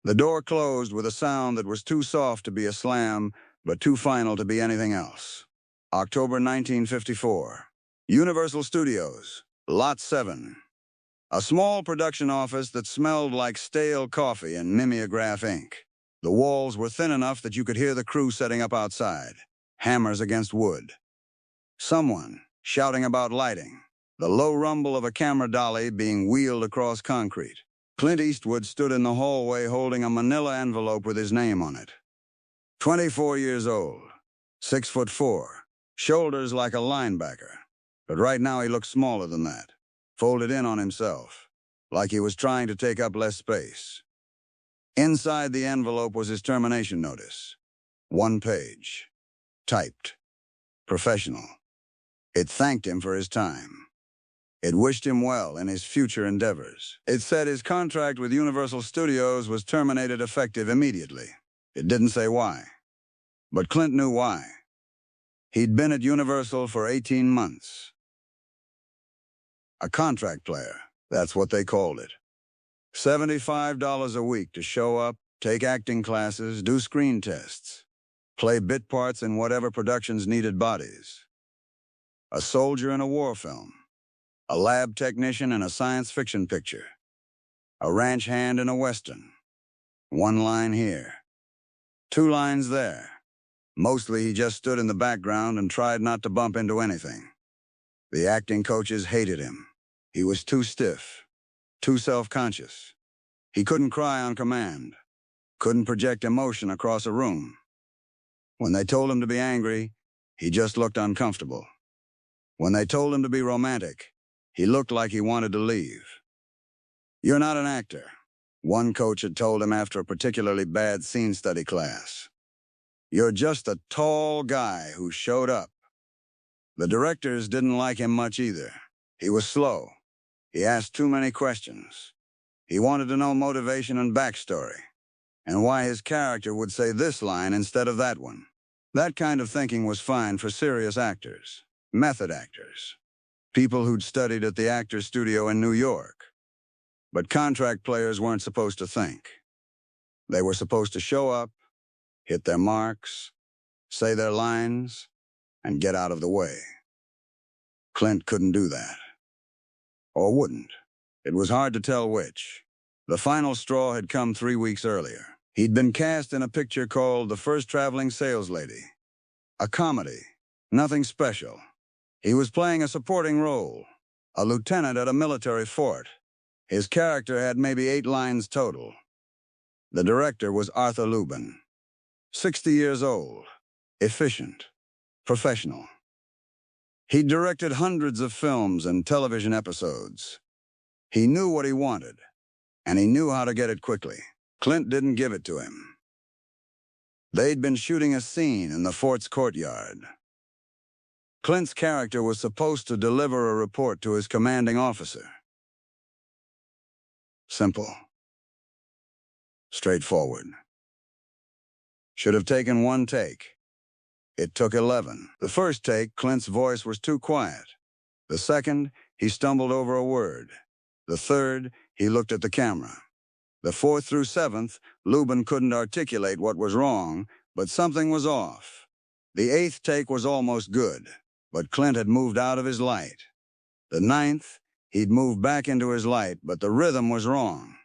The door closed with a sound that was too soft to be a slam, but too final to be anything else. October 1954. Universal Studios, Lot 7. A small production office that smelled like stale coffee and mimeograph ink. The walls were thin enough that you could hear the crew setting up outside, hammers against wood. Someone shouting about lighting. The low rumble of a camera dolly being wheeled across concrete. Clint Eastwood stood in the hallway holding a manila envelope with his name on it. 24 years old, 6'4", shoulders like a linebacker. But right now he looked smaller than that, folded in on himself, like he was trying to take up less space. Inside the envelope was his termination notice. 1 page. Typed. Professional. It thanked him for his time. It wished him well in his future endeavors. It said his contract with Universal Studios was terminated effective immediately. It didn't say why. But Clint knew why. He'd been at Universal for 18 months. A contract player, that's what they called it. $75 a week to show up, take acting classes, do screen tests, play bit parts in whatever productions needed bodies. A soldier in a war film. A lab technician in a science fiction picture. A ranch hand in a western. 1 line here. 2 lines there. Mostly he just stood in the background and tried not to bump into anything. The acting coaches hated him. He was too stiff, too self-conscious. He couldn't cry on command, couldn't project emotion across a room. When they told him to be angry, he just looked uncomfortable. When they told him to be romantic, he looked like he wanted to leave. "You're not an actor," one coach had told him after a particularly bad scene study class. "You're just a tall guy who showed up." The directors didn't like him much either. He was slow. He asked too many questions. He wanted to know motivation and backstory, and why his character would say this line instead of that one. That kind of thinking was fine for serious actors, method actors, people who'd studied at the Actors Studio in New York. But contract players weren't supposed to think. They were supposed to show up, hit their marks, say their lines, and get out of the way. Clint couldn't do that. Or wouldn't. It was hard to tell which. The final straw had come 3 weeks earlier. He'd been cast in a picture called The First Traveling Saleslady. A comedy. Nothing special. He was playing a supporting role. A lieutenant at a military fort. His character had maybe 8 lines total. The director was Arthur Lubin. 60 years old. Efficient. Professional. He'd directed hundreds of films and television episodes. He knew what he wanted, and he knew how to get it quickly. Clint didn't give it to him. They'd been shooting a scene in the fort's courtyard. Clint's character was supposed to deliver a report to his commanding officer. Simple. Straightforward. Should have taken 1 take. It took 11. The first take, Clint's voice was too quiet. The second, he stumbled over a word. The third, he looked at the camera. The 4th through 7th, Lubin couldn't articulate what was wrong, but something was off. The 8th take was almost good, but Clint had moved out of his light. The 9th, he'd moved back into his light, but the rhythm was wrong.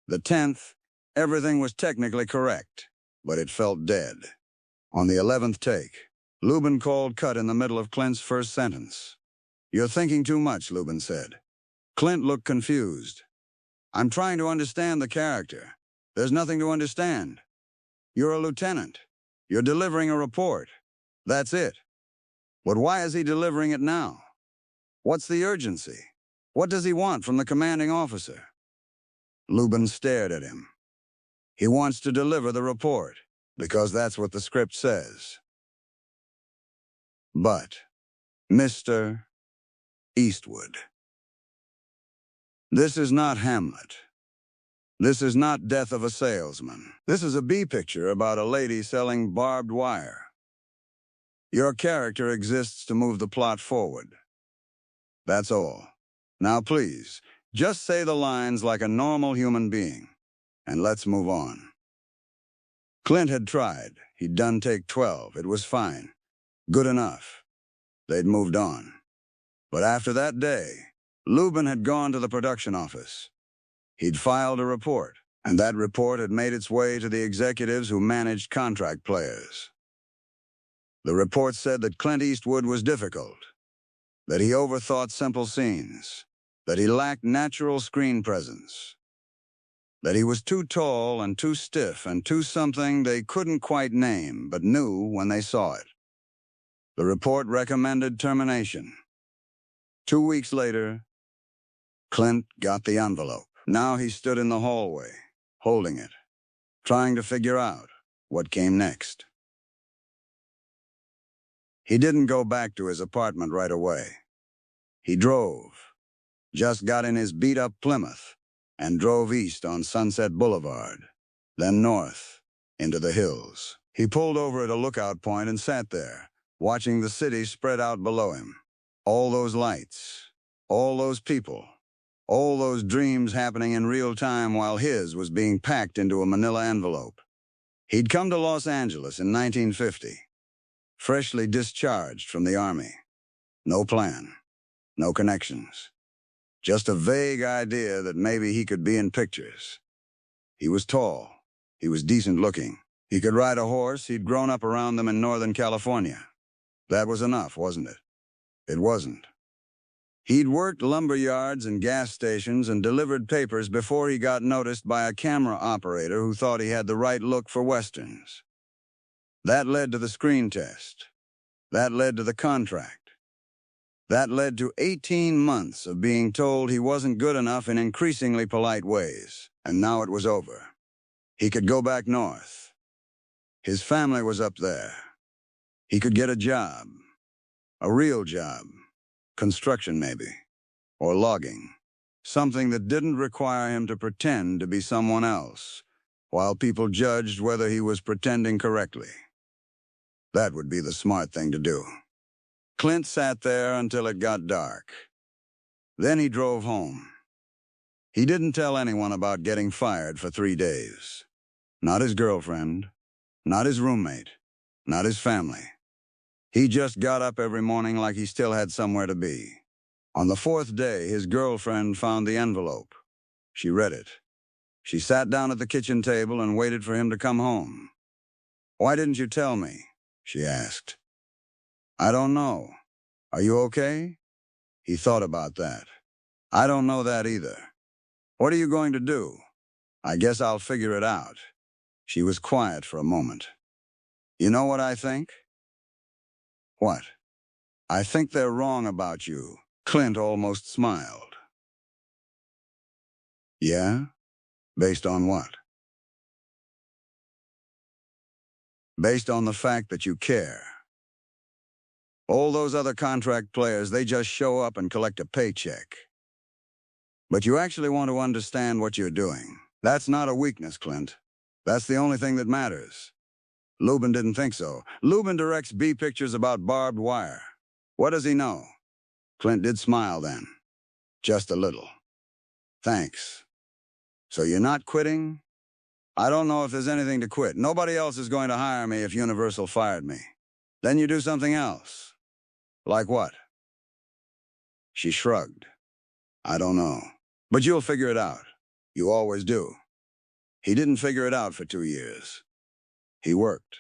The 10th, everything was technically correct, but it felt dead. On the 11th take, Lubin called cut in the middle of Clint's first sentence. "You're thinking too much," Lubin said. Clint looked confused. "I'm trying to understand the character. There's nothing to understand. You're a lieutenant. You're delivering a report. That's it. But why is he delivering it now? What's the urgency? What does he want from the commanding officer?" Lubin stared at him. "He wants to deliver the report, because that's what the script says." But, Mr. Eastwood. This is not Hamlet. This is not Death of a Salesman. This is a B-picture about a lady selling barbed wire. Your character exists to move the plot forward. That's all. Now please, just say the lines like a normal human being. and let's move on. Clint had tried. He'd done take 12. It was fine. Good enough. They'd moved on. But after that day, Lubin had gone to the production office. He'd filed a report, and that report had made its way to the executives who managed contract players. The report said that Clint Eastwood was difficult, that he overthought simple scenes, that he lacked natural screen presence, that he was too tall and too stiff and too something they couldn't quite name but knew when they saw it. The report recommended termination. 2 weeks later, Clint got the envelope. Now he stood in the hallway, holding it, trying to figure out what came next. He didn't go back to his apartment right away. He drove, just got in his beat-up Plymouth, and drove east on Sunset Boulevard, then north, into the hills. He pulled over at a lookout point and sat there, watching the city spread out below him. All those lights, all those people, all those dreams happening in real time while his was being packed into a manila envelope. He'd come to Los Angeles in 1950, freshly discharged from the Army. No plan, no connections. Just a vague idea that maybe he could be in pictures. He was tall. He was decent looking. He could ride a horse. He'd grown up around them in Northern California. That was enough, wasn't it? It wasn't. He'd worked lumber yards and gas stations and delivered papers before he got noticed by a camera operator who thought he had the right look for westerns. That led to the screen test. That led to the contract. That led to 18 months of being told he wasn't good enough in increasingly polite ways. And now it was over. He could go back north. His family was up there. He could get a job. A real job. Construction, maybe. Or logging. Something that didn't require him to pretend to be someone else, while people judged whether he was pretending correctly. That would be the smart thing to do. Clint sat there until it got dark. Then he drove home. He didn't tell anyone about getting fired for 3 days. Not his girlfriend, not his roommate, not his family. He just got up every morning like he still had somewhere to be. On the 4th day, his girlfriend found the envelope. She read it. She sat down at the kitchen table and waited for him to come home. "Why didn't you tell me?" she asked. "I don't know. Are you okay?" He thought about that. "I don't know that either." "What are you going to do?" "I guess I'll figure it out." She was quiet for a moment. "You know what I think?" "What?" "I think they're wrong about you." Clint almost smiled. "Yeah? Based on what?" "Based on the fact that you care. All those other contract players, they just show up and collect a paycheck. But you actually want to understand what you're doing. That's not a weakness, Clint. That's the only thing that matters." Lubin didn't think so. Lubin directs B pictures about barbed wire. What does he know? Clint did smile then. Just a little. "Thanks. So you're not quitting?" "I don't know if there's anything to quit. Nobody else is going to hire me if Universal fired me." "Then you do something else." "Like what?" She shrugged. "I don't know. But you'll figure it out. You always do." He didn't figure it out for 2 years. He worked.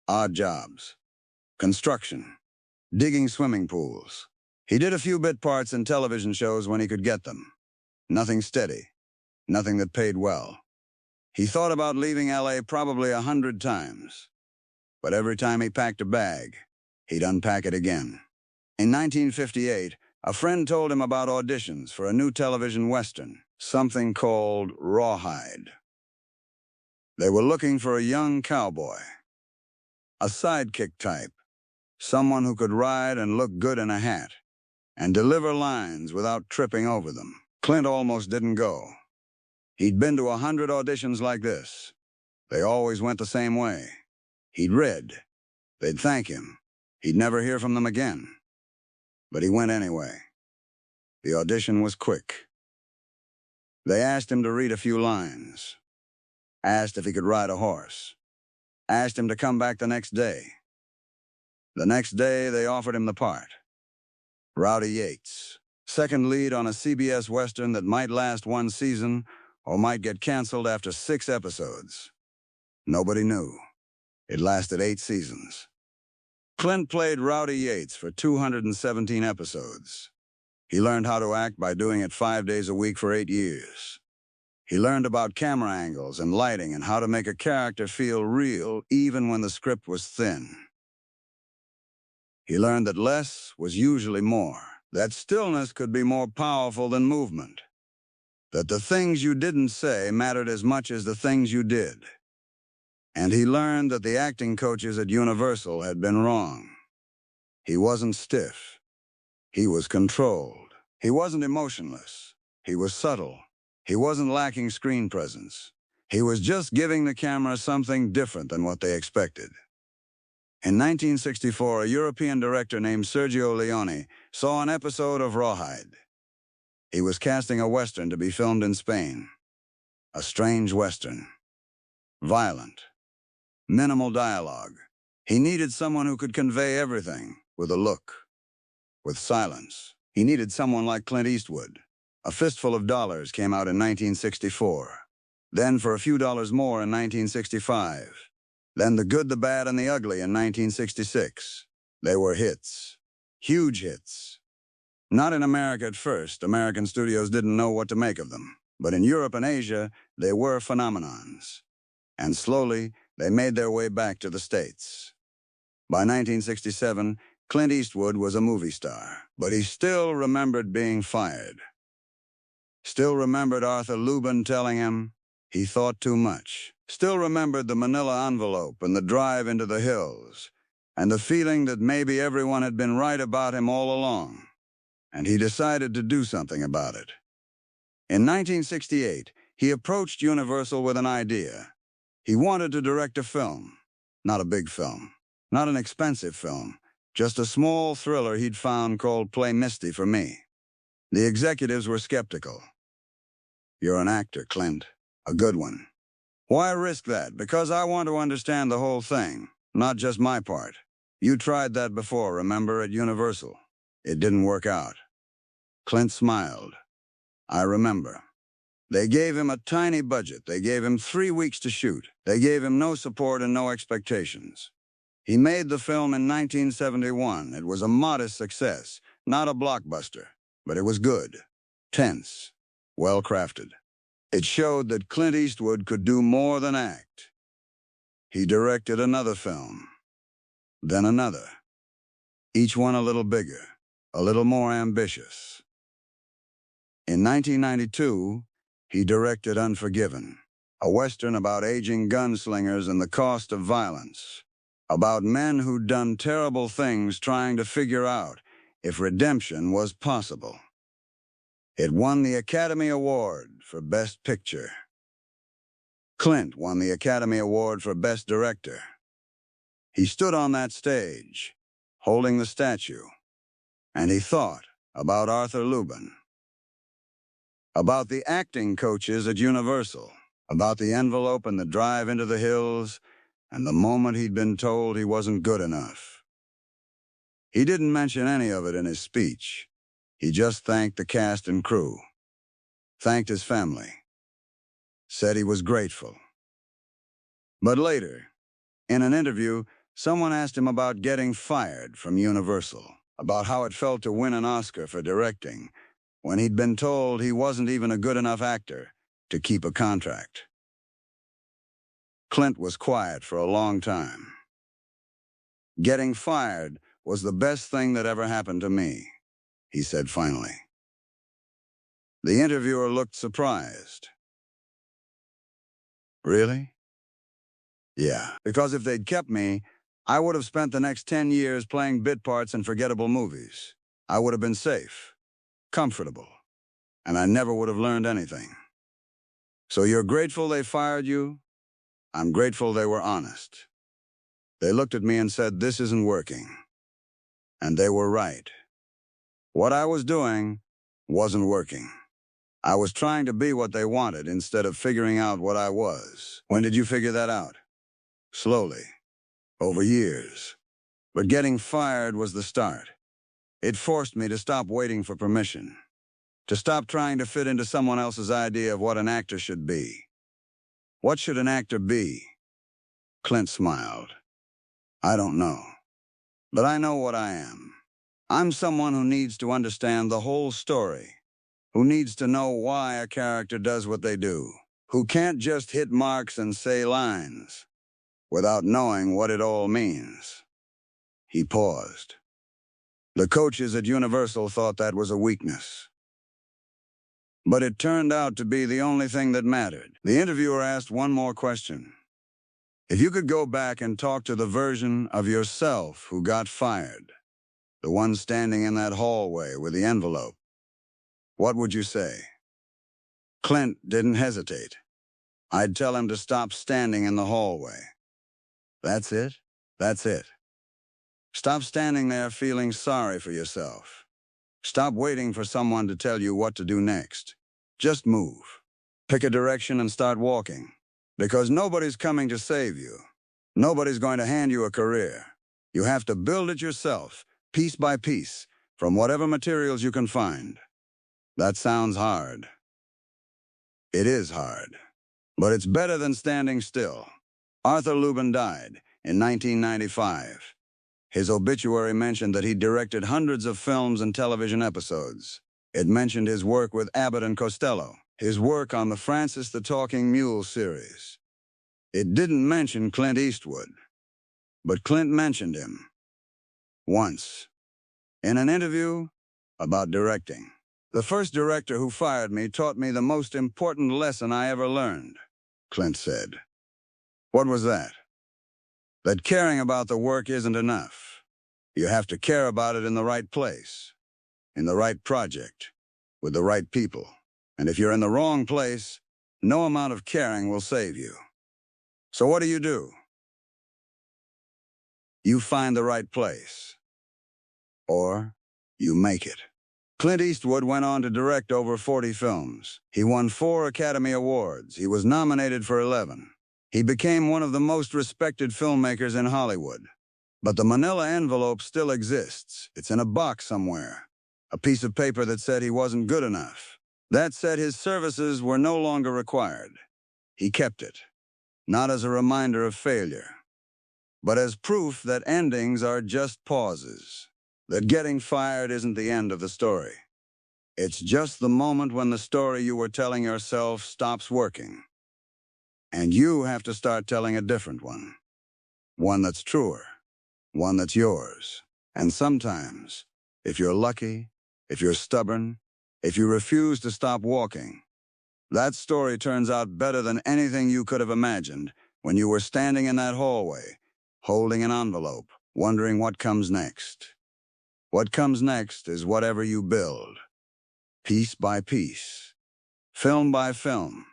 Odd jobs. Construction. Digging swimming pools. He did a few bit parts in television shows when he could get them. Nothing steady. Nothing that paid well. He thought about leaving LA probably 100 times. But every time he packed a bag, he'd unpack it again. In 1958, a friend told him about auditions for a new television western, something called Rawhide. They were looking for a young cowboy. A sidekick type. Someone who could ride and look good in a hat, and deliver lines without tripping over them. Clint almost didn't go. He'd been to 100 auditions like this. They always went the same way. He'd read. They'd thank him. He'd never hear from them again. But he went anyway. The audition was quick. They asked him to read a few lines. asked if he could ride a horse, asked him to come back the next day. The next day, they offered him the part. Rowdy Yates, second lead on a CBS Western that might last one season or might get canceled after 6 episodes. Nobody knew. It lasted 8 seasons. Clint played Rowdy Yates for 217 episodes. He learned how to act by doing it 5 days a week for 8 years. He learned about camera angles and lighting and how to make a character feel real even when the script was thin. He learned that less was usually more, that stillness could be more powerful than movement, that the things you didn't say mattered as much as the things you did. And he learned that the acting coaches at Universal had been wrong. He wasn't stiff. He was controlled. He wasn't emotionless. He was subtle. He wasn't lacking screen presence. He was just giving the camera something different than what they expected. In 1964, a European director named Sergio Leone saw an episode of Rawhide. He was casting a Western to be filmed in Spain. A strange Western. Violent. Minimal dialogue. He needed someone who could convey everything with a look, with silence. He needed someone like Clint Eastwood. A Fistful of Dollars came out in 1964. Then For a Few Dollars More in 1965. Then The Good, the Bad, and the Ugly in 1966. They were hits. Huge hits. Not in America at first. American studios didn't know what to make of them. But in Europe and Asia, they were phenomenons. And slowly, they made their way back to the States. By 1967, Clint Eastwood was a movie star, but he still remembered being fired. Still remembered Arthur Lubin telling him he thought too much. Still remembered the manila envelope and the drive into the hills, and the feeling that maybe everyone had been right about him all along. And he decided to do something about it. In 1968, he approached Universal with an idea. He wanted to direct a film. Not a big film. Not an expensive film. Just a small thriller he'd found called Play Misty for Me. The executives were skeptical. "You're an actor, Clint. A good one." "Why risk that? Because I want to understand the whole thing, not just my part. You tried that before, remember, at Universal. It didn't work out." Clint smiled. "I remember. They gave him a tiny budget. They gave him 3 weeks to shoot. They gave him no support and no expectations. He made the film in 1971. It was a modest success, not a blockbuster, but it was good, tense, well-crafted. It showed that Clint Eastwood could do more than act. He directed another film, then another, each one a little bigger, a little more ambitious. In 1992, he directed Unforgiven, a Western about aging gunslingers and the cost of violence, about men who'd done terrible things trying to figure out if redemption was possible. It won the Academy Award for Best Picture. Clint won the Academy Award for Best Director. He stood on that stage, holding the statue, and he thought about Arthur Lubin, about the acting coaches at Universal, about the envelope and the drive into the hills, and the moment he'd been told he wasn't good enough. He didn't mention any of it in his speech. He just thanked the cast and crew, thanked his family, said he was grateful. But later, in an interview, someone asked him about getting fired from Universal, about how it felt to win an Oscar for directing, when he'd been told he wasn't even a good enough actor to keep a contract. Clint was quiet for a long time. "Getting fired was the best thing that ever happened to me," he said finally. The interviewer looked surprised. "Really?" "Yeah, because if they'd kept me, I would have spent the next 10 years playing bit parts in forgettable movies. I would have been safe, comfortable, and I never would have learned anything. So you're grateful they fired you? I'm grateful they were honest. They looked at me and said, 'This isn't working.' And they were right. What I was doing wasn't working." I was trying to be what they wanted instead of figuring out what I was. When did you figure that out? Slowly, over years. But getting fired was the start. It forced me to stop waiting for permission, to stop trying to fit into someone else's idea of what an actor should be. What should an actor be? Clint smiled. I don't know. But I know what I am. I'm someone who needs to understand the whole story, who needs to know why a character does what they do, who can't just hit marks and say lines without knowing what it all means. He paused. The coaches at Universal thought that was a weakness. But it turned out to be the only thing that mattered. The interviewer asked one more question. If you could go back and talk to the version of yourself who got fired, the one standing in that hallway with the envelope, what would you say? Clint didn't hesitate. I'd tell him to stop standing in the hallway. That's it? That's it. Stop standing there feeling sorry for yourself. Stop waiting for someone to tell you what to do next. Just move. Pick a direction and start walking. Because nobody's coming to save you. Nobody's going to hand you a career. You have to build it yourself, piece by piece, from whatever materials you can find. That sounds hard. It is hard. But it's better than standing still. Arthur Lubin died in 1995. His obituary mentioned that he directed hundreds of films and television episodes. It mentioned his work with Abbott and Costello, his work on the Francis the Talking Mule series. It didn't mention Clint Eastwood, but Clint mentioned him. Once. In an interview about directing. The first director who fired me taught me the most important lesson I ever learned, Clint said. What was that? That caring about the work isn't enough. You have to care about it in the right place, in the right project, with the right people. And if you're in the wrong place, no amount of caring will save you. So what do? You find the right place. Or you make it. Clint Eastwood went on to direct over 40 films. He won 4 Academy Awards. He was nominated for 11. He became one of the most respected filmmakers in Hollywood. But the manila envelope still exists. It's in a box somewhere. A piece of paper that said he wasn't good enough. That said his services were no longer required. He kept it, not as a reminder of failure, but as proof that endings are just pauses. That getting fired isn't the end of the story. It's just the moment when the story you were telling yourself stops working. And you have to start telling a different one. One that's truer. One that's yours. And sometimes, if you're lucky, if you're stubborn, if you refuse to stop walking, that story turns out better than anything you could have imagined when you were standing in that hallway, holding an envelope, wondering what comes next. What comes next is whatever you build, piece by piece, film by film,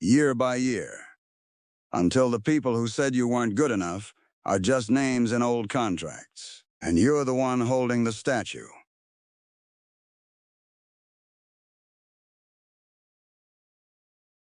year by year, until the people who said you weren't good enough are just names in old contracts, and you're the one holding the statue.